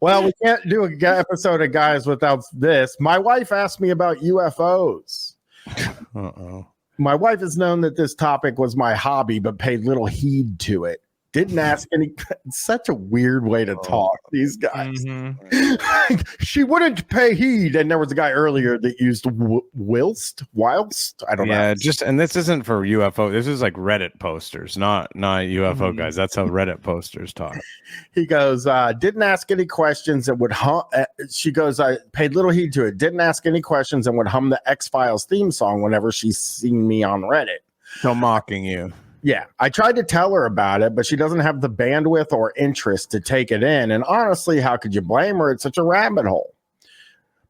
Well, we can't do an episode of Guys without this. My wife asked me about UFOs. Uh-oh. My wife has known that this topic was my hobby, but paid little heed to it. Didn't ask any. It's such a weird way to talk, these guys. Mm-hmm. She wouldn't pay heed. And there was a guy earlier that used whilst. I don't know. Yeah, and this isn't for UFO. This is like Reddit posters, not UFO guys. That's how Reddit posters talk. He goes, didn't ask any questions and would hum. She goes, I paid little heed to it. Didn't ask any questions and would hum the X-Files theme song whenever she's seen me on Reddit. So mocking you. Yeah, I tried to tell her about it, but she doesn't have the bandwidth or interest to take it in. And honestly, how could you blame her? It's such a rabbit hole.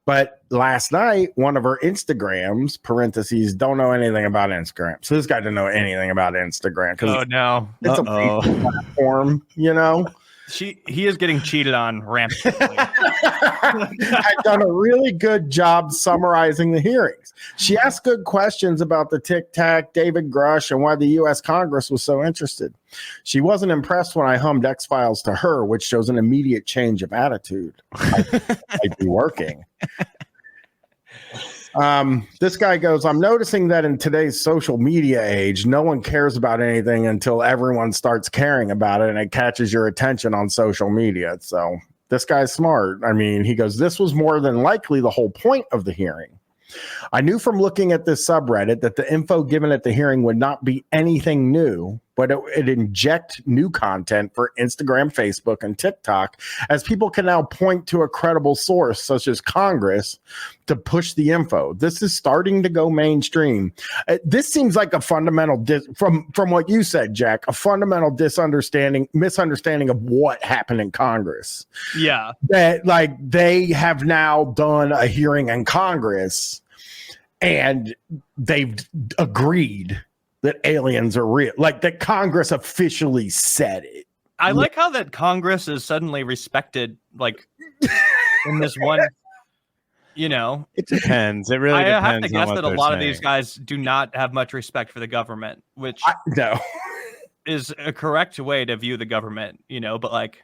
But last night, one of her Instagrams, parentheses, don't know anything about Instagram. So this guy didn't know anything about Instagram. Oh, no. It's a platform, you know? He is getting cheated on rampantly. I've done a really good job summarizing the hearings. She asked good questions about the Tic Tac, David Grush, and why the U.S. Congress was so interested. She wasn't impressed when I hummed X-Files to her, which shows an immediate change of attitude. I'd be working. This guy goes, I'm noticing that in today's social media age, no one cares about anything until everyone starts caring about it and it catches your attention on social media. So this guy's smart. I mean, he goes, this was more than likely the whole point of the hearing. I knew from looking at this subreddit that the info given at the hearing would not be anything new, but it inject new content for Instagram, Facebook, and TikTok, as people can now point to a credible source such as Congress to push the info. This is starting to go mainstream. This seems like a fundamental, from what you said, Jack, a fundamental misunderstanding of what happened in Congress. Yeah. That like they have now done a hearing in Congress and they've agreed that aliens are real, like that Congress officially said it. I like how that Congress is suddenly respected, like in this one, you know. It depends. It really depends. I have to guess that a lot of these guys do not have much respect for the government, which is a correct way to view the government, you know, but like,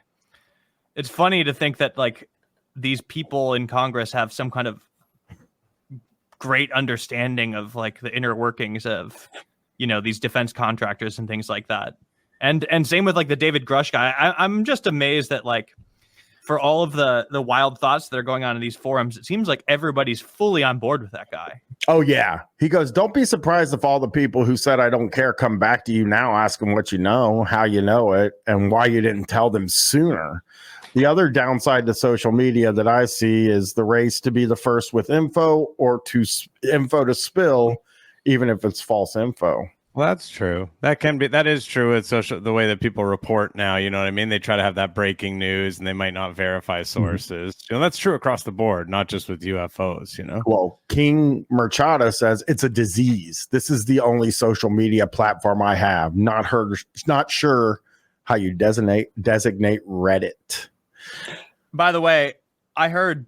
it's funny to think that like these people in Congress have some kind of great understanding of like the inner workings of, you know, these defense contractors and things like that. And same with like the David Grush guy. I'm just amazed that like for all of the wild thoughts that are going on in these forums, it seems like everybody's fully on board with that guy. Oh yeah. He goes, don't be surprised if all the people who said I don't care come back to you now asking what you know, how you know it, and why you didn't tell them sooner. The other downside to social media that I see is the race to be the first with info or to info to spill, even if it's false info. Well, that's true. That is true with social, the way that people report now, you know what I mean? They try to have that breaking news and they might not verify sources. Mm-hmm. You know, that's true across the board, not just with UFOs, you know? Well, King Merchada says it's a disease. This is the only social media platform I have. Not sure how you designate Reddit. By the way, I heard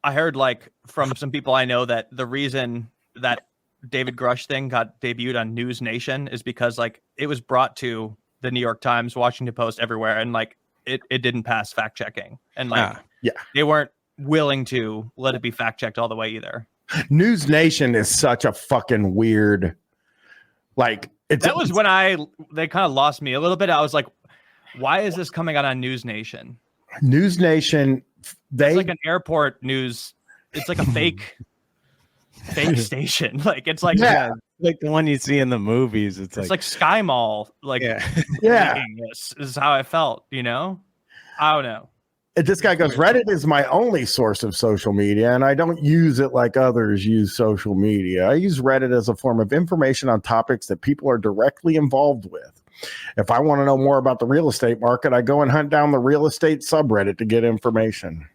like from some people I know that the reason that David Grush thing got debuted on News Nation is because like it was brought to the New York Times, Washington Post, everywhere, and like it didn't pass fact checking, and like they weren't willing to let it be fact checked all the way either. News Nation is such a fucking weird, like that was when they kind of lost me a little bit. I was like, why is this coming out on News Nation? News Nation, it's like an airport news. It's like a fake station. Like it's like like the one you see in the movies. It's like Sky Mall. Like this is how I felt. You know, I don't know. This guy goes, Reddit is my only source of social media, and I don't use it like others use social media. I use Reddit as a form of information on topics that people are directly involved with. If I want to know more about the real estate market, I go and hunt down the real estate subreddit to get information.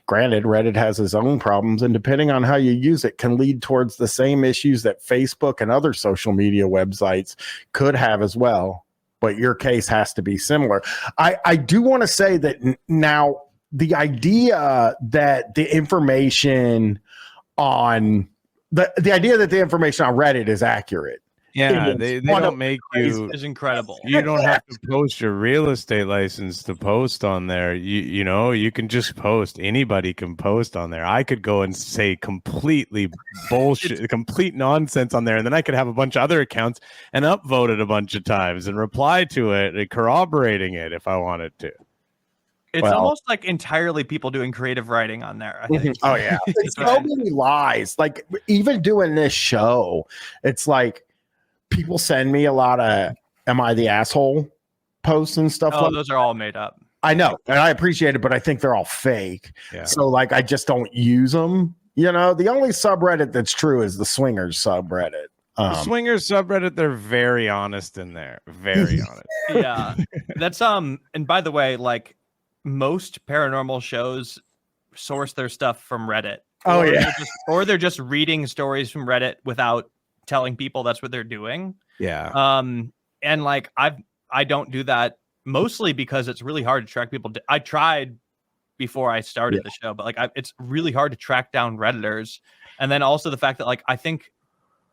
Granted, Reddit has its own problems, and depending on how you use it, can lead towards the same issues that Facebook and other social media websites could have as well. But your case has to be similar. I do want to say that now the idea that the information on the idea that the information on Reddit is accurate Yeah, they don't make you. Is incredible. You don't have to post your real estate license to post on there. You know, you can just post. Anybody can post on there. I could go and say completely bullshit, complete nonsense on there, and then I could have a bunch of other accounts and upvote it a bunch of times and reply to it, and corroborating it if I wanted to. It's almost like entirely people doing creative writing on there, I think. Oh yeah. It's so many lies. Like even doing this show, it's like people send me a lot of "Am I the asshole?" posts and stuff. Oh, those are all made up. I know, and I appreciate it, but I think they're all fake. Yeah. So like I just don't use them. You know, the only subreddit that's true is the Swingers subreddit. The Swingers subreddit, they're very honest in there. Very honest. Yeah. That's and by the way, like most paranormal shows source their stuff from Reddit. Oh yeah. Or they're just reading stories from Reddit without telling people that's what they're doing. Yeah. And like I don't do that mostly because it's really hard to track people. I tried before I started the show, but like it's really hard to track down Redditors. And then also the fact that like I think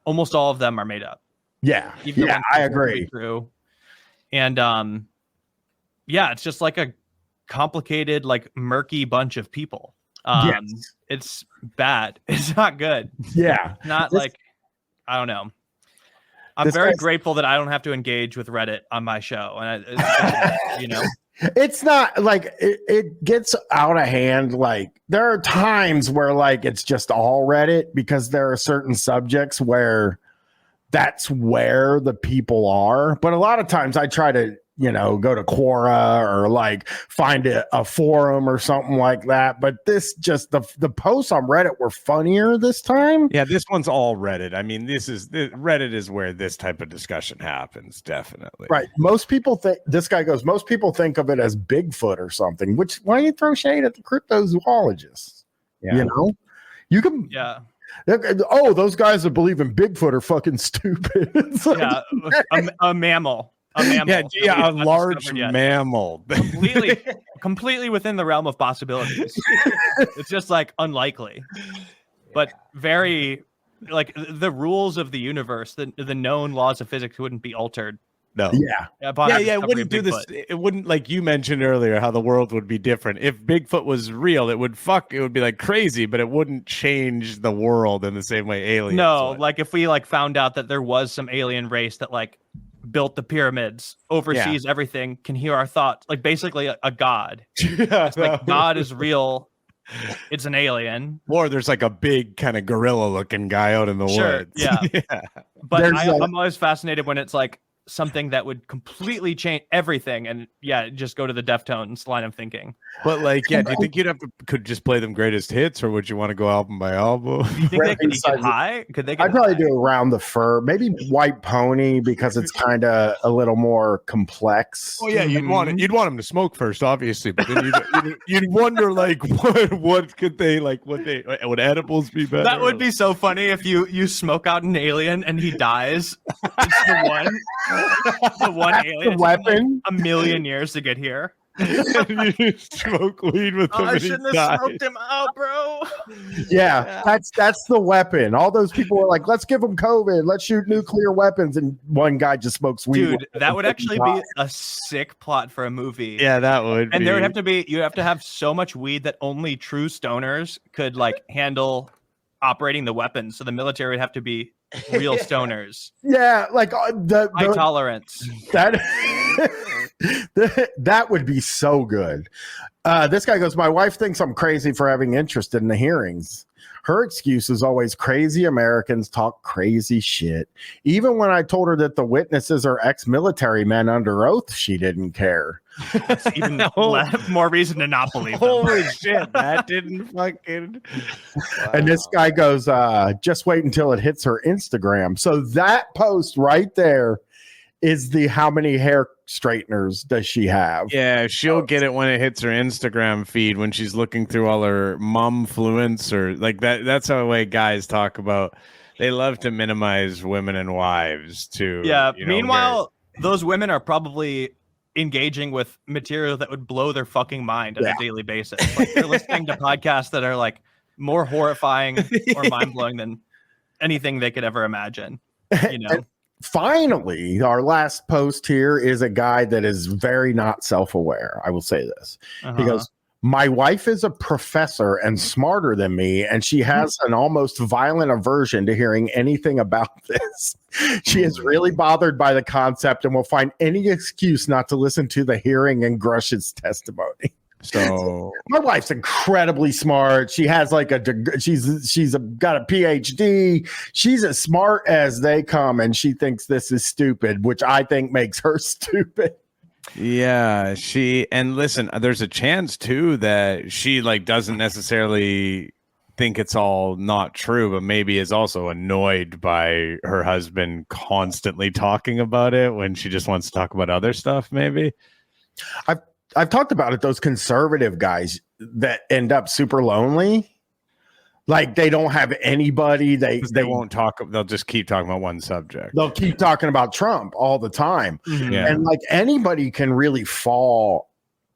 almost all of them are made up. Yeah. Yeah, I agree. True. And yeah, it's just like a complicated, like murky bunch of people. Yes. It's bad. It's not good. Yeah. Not like, I don't know. I'm very grateful that I don't have to engage with Reddit on my show. And you know, it's not like it gets out of hand. Like there are times where like it's just all Reddit because there are certain subjects where that's where the people are. But a lot of times I try to, you know, go to Quora or like find a forum or something like that. But this just the posts on Reddit were funnier this time. Yeah, this one's all Reddit. I mean, Reddit is where this type of discussion happens. Definitely. Right. Most people think most people think of it as Bigfoot or something, which why you throw shade at the cryptozoologists? Yeah. You know, you can. Yeah. Oh, those guys that believe in Bigfoot are fucking stupid. Yeah. A mammal. A mammal. Yeah, a large mammal. Completely within the realm of possibilities. It's just like unlikely, but very like the rules of the universe, the known laws of physics wouldn't be altered. No. Yeah. It wouldn't do this. It wouldn't, like you mentioned earlier, how the world would be different. If Bigfoot was real, it would be like crazy, but it wouldn't change the world in the same way aliens would. Like if we like found out that there was some alien race that like built the pyramids, oversees everything, can hear our thoughts, like basically a god. It's like God is real. It's an alien. Or there's like a big kind of gorilla looking guy out in the woods. Yeah. But I'm always fascinated when it's like something that would completely change everything, and just go to the Deftones line of thinking. But like, do you think could just play them greatest hits, or would you want to go album by album? Do you think they could get high? Could they get I'd probably do Around the Fur, maybe White Pony, because it's kind of a little more complex. Oh yeah, you'd want them to smoke first, obviously, but then you'd wonder like what could they like, would edibles be better? That would be so funny if you smoke out an alien and he dies. It's the one alien. The weapon. Like 1 million years to get here. You smoke weed with him. I shouldn't have smoked him out, bro. Yeah, that's the weapon. All those people were like, let's give them COVID, let's shoot nuclear weapons, and one guy just smokes weed. Dude, that would actually be a sick plot for a movie. Yeah, that would. And there would have to be, you have to have so much weed that only true stoners could like handle operating the weapons. So the military would have to be real stoners. Yeah, like the high tolerance. That would be so good. This guy goes, my wife thinks I'm crazy for having interest in the hearings. Her excuse is always crazy Americans talk crazy shit. Even when I told her that the witnesses are ex-military men under oath, she didn't care. That's even more reason to not believe them. Holy shit, that didn't fucking... Wow. And this guy goes, just wait until it hits her Instagram. So that post right there is the how many hair straighteners does she have? Yeah, she'll get it when it hits her Instagram feed when she's looking through all her momfluence or like that. That's how the way guys talk about. They love to minimize women and wives too. Yeah. Meanwhile, those women are probably engaging with material that would blow their fucking mind on a daily basis. Like they're listening to podcasts that are like more horrifying or mind blowing than anything they could ever imagine. You know. finally, our last post here is a guy that is very not self-aware. I will say this. He goes, my wife is a professor and smarter than me, and she has an almost violent aversion to hearing anything about this. She is really bothered by the concept and will find any excuse not to listen to the hearing and Grush's testimony. So my wife's incredibly smart. She has like she's got a PhD. She's as smart as they come, and she thinks this is stupid, which I think makes her stupid. Yeah, and listen, there's a chance too that she like doesn't necessarily think it's all not true, but maybe is also annoyed by her husband constantly talking about it when she just wants to talk about other stuff. Maybe I've talked about it. Those conservative guys that end up super lonely. Like they don't have anybody. They won't talk. They'll just keep talking about one subject. They'll keep talking about Trump all the time. Yeah. And like anybody can really fall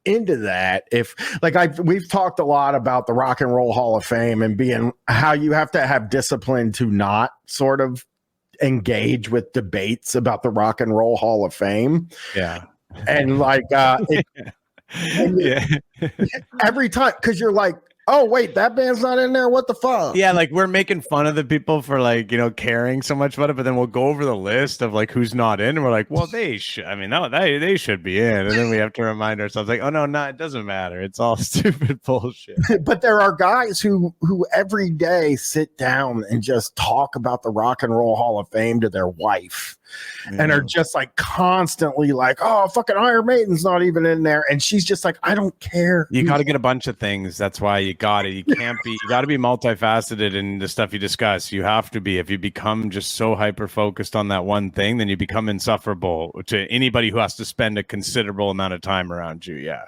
into that. If like we've talked a lot about the Rock and Roll Hall of Fame and being how you have to have discipline to not sort of engage with debates about the Rock and Roll Hall of Fame. Yeah. And like every time, because you're like, oh wait, that band's not in there. What the fuck? Yeah, like we're making fun of the people for like, you know, caring so much about it, but then we'll go over the list of like who's not in, and we're like, well, they should. I mean, no, they should be in, and then we have to remind ourselves, like, oh no, it doesn't matter. It's all stupid bullshit. But there are guys who every day sit down and just talk about the Rock and Roll Hall of Fame to their wife. And are just like constantly like, oh, fucking Iron Maiden's not even in there. And she's just like, I don't care. You got to get a bunch of things. That's why you got it. You can't be, you got to be multifaceted in the stuff you discuss. You have to be. If you become just so hyper focused on that one thing, then you become insufferable to anybody who has to spend a considerable amount of time around you. Yeah.